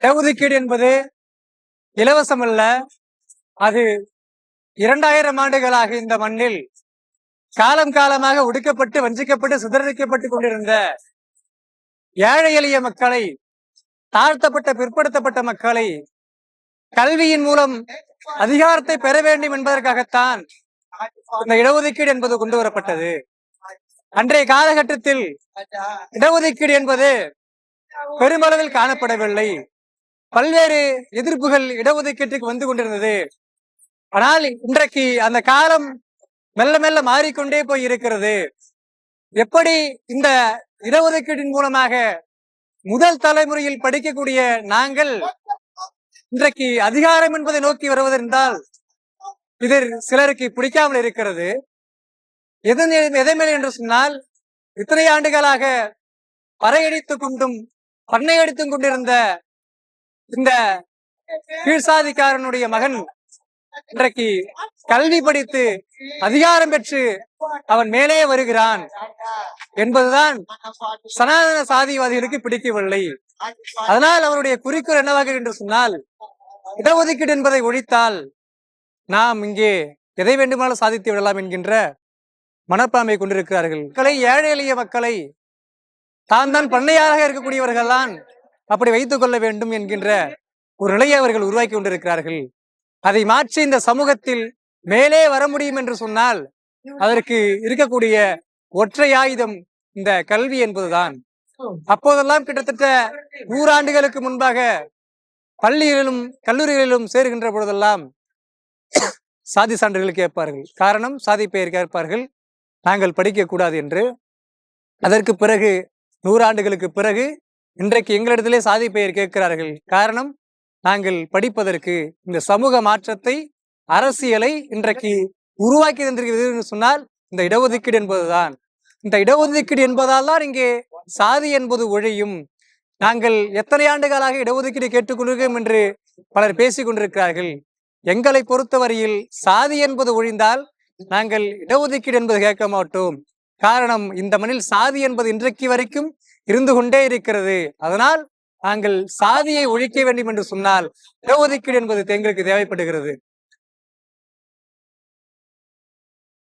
இடஒதுக்கீடு என்பது இலவசம் அல்ல. அது 2000 ஆண்டுகளாக இந்த மண்ணில் காலம் காலமாக ஒடுக்கப்பட்டு வஞ்சிக்கப்பட்டு சிதறடிக்கப்பட்டுக் கொண்டிருந்த ஏழை எளிய மக்களை, தாழ்த்தப்பட்ட பிற்படுத்தப்பட்ட மக்களை கல்வியின் மூலம் அதிகாரத்தை பெற வேண்டும் என்பதற்காகத்தான் இந்த இடஒதுக்கீடு என்பது கொண்டு வரப்பட்டது. அன்றைய காலகட்டத்தில் இடஒதுக்கீடு என்பது பெருமளவில் காணப்படவில்லை. பல்வேறு எதிர்ப்புகள் இடஒதுக்கீட்டுக்கு வந்து கொண்டிருந்தது. ஆனால் இன்றைக்கு அந்த காலம் மெல்ல மெல்ல மாறிக்கொண்டே போய் இருக்கிறது. எப்படி இந்த இடஒதுக்கீட்டின் மூலமாக முதல் தலைமுறையில் படிக்கக்கூடிய நாங்கள் இன்றைக்கு அதிகாரம் என்பதை நோக்கி வருவதென்றால் இது சிலருக்கு பிடிக்காமல் இருக்கிறது. எதை மேல் என்று சொன்னால், இத்தனை ஆண்டுகளாக பறையடித்துக் கொண்டும் பண்ணை அடித்துக் கொண்டிருந்த இந்த கீழ்சாதிக்காரனுடைய மகன் இன்றைக்கு கல்வி படித்து அதிகாரம் பெற்று அவன் மேலே வருகிறான் என்பதுதான் சனாதன சாதிவாதிகளுக்கு பிடிக்கவில்லை. அதனால் அவருடைய குறிக்கோள் என்னவாக என்று சொன்னால், இடஒதுக்கீடு என்பதை ஒழித்தால் நாம் இங்கே எதை வேண்டுமானாலும் சாதித்து விடலாம் என்கின்ற மனப்பான்மை கொண்டிருக்கிறார்கள். மக்களை, ஏழை எளிய மக்களை தான் பண்ணையாக இருக்கக்கூடியவர்கள் தான் அப்படி வைத்துக் கொள்ள வேண்டும் என்கின்ற ஒரு நிலையை அவர்கள் உருவாக்கி கொண்டிருக்கிறார்கள். அதை மாற்றி இந்த சமூகத்தில் மேலே வர முடியும் என்று சொன்னால் அதற்கு இருக்கக்கூடிய ஒற்றை ஆயுதம் இந்த கல்வி என்பதுதான். அப்போதெல்லாம் கிட்டத்தட்ட 100 ஆண்டுகளுக்கு முன்பாக பள்ளிகளிலும் கல்லூரிகளிலும் சேருகின்ற பொழுதெல்லாம் சாதி சான்றுகள் கேட்பார்கள். காரணம், சாதி பெயர் கேட்பார்கள், நாங்கள் படிக்க கூடாது என்று. அதற்கு பிறகு 100 ஆண்டுகளுக்கு பிறகு இன்றைக்கு எங்களிடத்திலே சாதி பெயர் கேட்கிறார்கள். காரணம், நாங்கள் படிப்பதற்கு இந்த சமூக மாற்றத்தை, அரசியலை இன்றைக்கு உருவாக்கி தந்திருக்கிறது சொன்னால் இந்த இடஒதுக்கீடு என்பதுதான். இந்த இடஒதுக்கீடு என்பதால் தான் இங்கே சாதி என்பது ஒழியும். நாங்கள் எத்தனை ஆண்டுகளாக இடஒதுக்கீடு கேட்டுக்கொள்கிறோம் என்று பலர் பேசிக் கொண்டிருக்கிறார்கள். எங்களை பொறுத்தவரையில் சாதி என்பது ஒழிந்தால் நாங்கள் இடஒதுக்கீடு என்பது கேட்க மாட்டோம். காரணம், இந்த மண்ணில் சாதி என்பது இன்றைக்கு வரைக்கும் இருந்து கொண்டே இருக்கிறது. அதனால் நாங்கள் சாதியை ஒழிக்க வேண்டும் என்று சொன்னால் இடஒதுக்கீடு என்பது எங்களுக்கு தேவைப்படுகிறது.